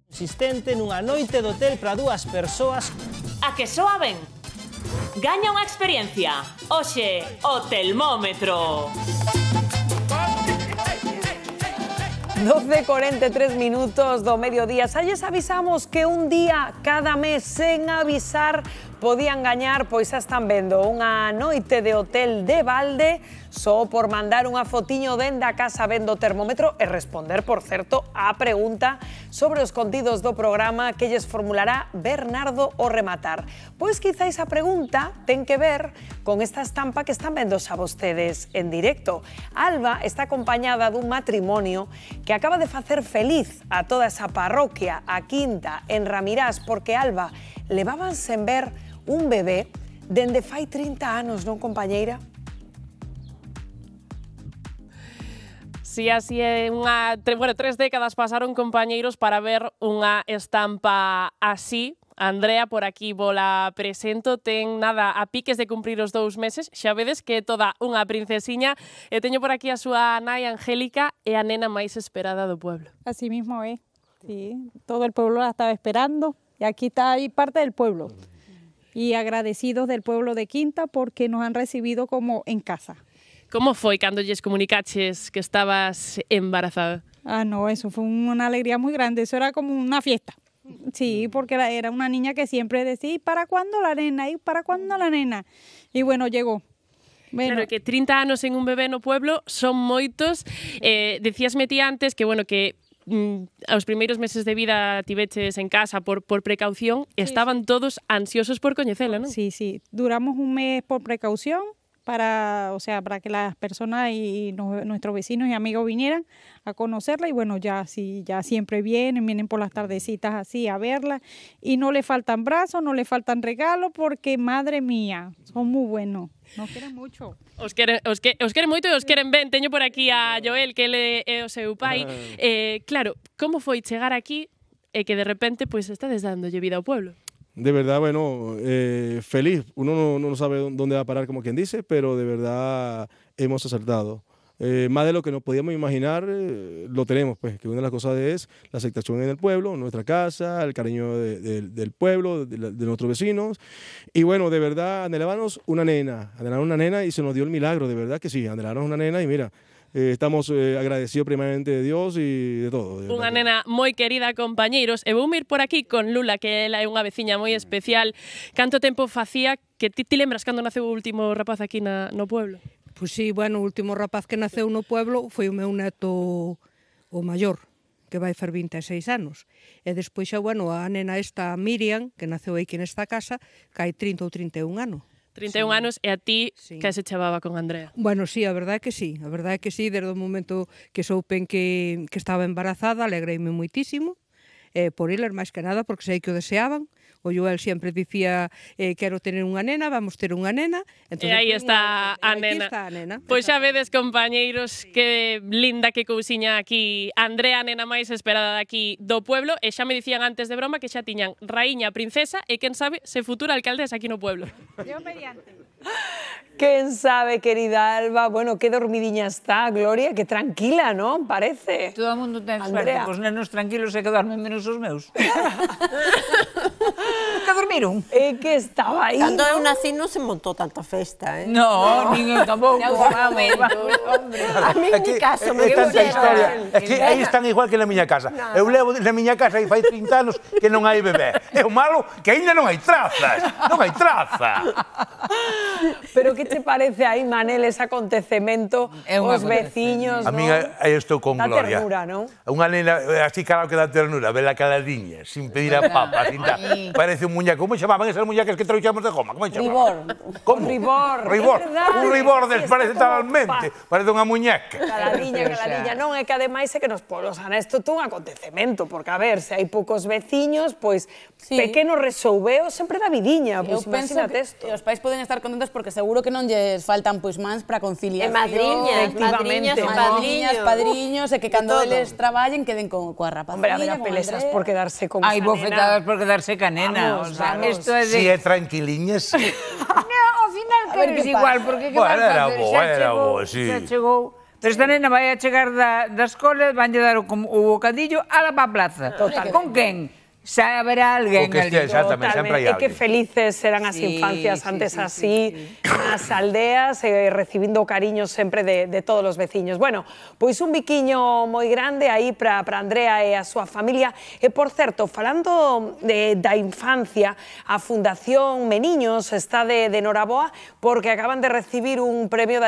Consistente nunha noite de hotel para 2 persoas. A que soa ben? Gaña unha experiencia. Hoxe, o Telmómetro. 12:43 minutos do mediodía. Xa lles avisamos que un día cada mes sen avisar podían gañar, pois xa están vendo unha noite de hotel de balde só por mandar unha fotiño dende a casa vendo o termómetro e responder, por certo, á pregunta sobre os contidos do programa que lles formulará Bernardo ao rematar. Pois quizáis a pregunta ten que ver con esta estampa que están vendo xa vostedes en directo. Alba está acompañada dun matrimonio que acaba de facer feliz a toda esa parroquia, a Quinta, en Ramirás, porque Alba levaban sen ver un bebé dende fai 30 anos, non, compañeira? Si, así é unha... Bueno, 3 décadas pasaron, compañeiros, para ver unha estampa así. Andrea, por aquí vola presento, ten nada a piques de cumprir os 2 meses, xa vedes que é toda unha princesiña, e teño por aquí a súa nai Angélica, e a nena máis esperada do pueblo. Así mismo é, sí, todo el pueblo la estaba esperando, y aquí está ahí parte del pueblo. Y agradecidos del pueblo de Quinta porque nos han recibido como en casa. Como foi cando lles comunicaches que estabas embarazada? Ah, no, eso fue una alegría muy grande, eso era como una fiesta. Sí, porque era una niña que siempre decía, ¿y para cuándo la nena? ¿Y para cuándo la nena? Y bueno, llegó. Bueno. Claro, que 30 anos en un bebé no pueblo son moitos. Decíasme ti antes que, bueno, que aos primeiros meses de vida tiveches en casa por precaución, sí, estaban todos ansiosos por coñecela, non? Sí, sí, duramos un mes por precaución para que las personas y nuestros vecinos y amigos vinieran a conocerla, y bueno, ya siempre vienen por las tardecitas así a verla, y no le faltan brazos, no le faltan regalos, porque madre mía, son muy buenos. Nos queren moito. Os queren moito e os queren ben. Teño por aquí a Joel, que ele é o seu pai. Claro, como foi chegar aquí e que de repente pois estades dándolle vida ao pueblo? De verdad, bueno, feliz. Uno no sabe dónde va a parar, como quien dice, pero de verdad hemos acertado. Más de lo que nos podíamos imaginar, lo tenemos, pues, que una de las cosas es la aceptación en el pueblo, nuestra casa, el cariño del pueblo, de nuestros vecinos. Y bueno, de verdad, anhelábamos una nena y se nos dio el milagro, de verdad que sí, anhelábamos una nena y mira, estamos agradecidos primeramente de Dios y de todo. Unha nena moi querida, compañeiros, e vou ir por aquí con Lula, que ela é unha veciña moi especial. Canto tempo facía que ti lembras cando naceu o último rapaz aquí no pueblo? Pois sí, bueno, o último rapaz que naceu no pueblo foi o meu neto o maior, que vai fer 26 anos. E despois xa, bueno, a nena esta Miriam, que naceu aquí nesta casa, que hai 30 ou 31 anos. 31 anos, e a ti que se chamaba con Andrea? Bueno, sí, a verdade é que sí, desde o momento que soupen que estaba embarazada, alegreime moitísimo, por eles máis que nada, porque sei que o deseaban. O Joel sempre dicía, quero tener unha nena, vamos ter unha nena. E aí está a nena. Pois xa vedes, compañeiros, que linda, que cousiña aquí Andrea, a nena máis esperada daqui do pueblo, e xa me dicían antes de broma que xa tiñan raíña, princesa e, quen sabe, se futura alcaldesa aquí no pueblo. Dios mediante. Quen sabe, querida Alba, bueno, que dormidiña está, Gloria, que tranquila, non? Parece. Todo o mundo ten suerte, os nenos tranquilos e que dormen menos os meus. Que dormiron? É que estaba aí. Cando eu nací non se montou tanta festa, No, nin eu tampouco. A mí en mi caso me tanta historia. É que aí están igual que na miña casa. Eu levo na miña casa e fai 30 anos que non hai bebé. É o malo que aínda non hai trazas. Non hai traza. Pero que te parece aí, Manel, ese acontecemento, os veciños, non? A min aí estou con Gloria. Da ternura, non? Unha nena así claro que dá ternura, vela caladiña, sin pedir a papa, sin tal. Parece un muñeco. Como chamaban esas muñecas que trouxamos de goma? Como chamaban? Ribor. Como? Ribor. Un ribor desparece totalmente. Parece unha muñeca. Caladiña. Non, é que ademais é que nos pueblos han isto todo un acontecemento, porque a ver, se hai poucos veciños, pois pequenos resolveos sempre da vidiña, pois imagínate isto. Os pais poden estar contentos porque seguro que non lles faltan pois mans para conciliación. Madriñas, padriños, e que cando eles traballen queden coa rapazilla. Hombre, haberá pelesas por quedarse con hai bofetadas por quedarse ca nena. Isto é de... Si é tranquiliñas. No, ao final que é igual, porque que era bo, sí. Xa chegou Pero esta nena vai a chegar da escola, vanlle dar o bocadillo, ala pa a plaza. Totalmente. Con quen? Haberá alguén ali. Exactamente, sempre hai E que alguén. felices eran as infancias antes así, nas aldeas, recibindo cariño sempre de todos os veciños. Bueno, pois un biquiño moi grande aí para Andrea e a súa familia. E, por certo, falando da infancia, a Fundación Meniños está de noraboa porque acaban de recibir un premio da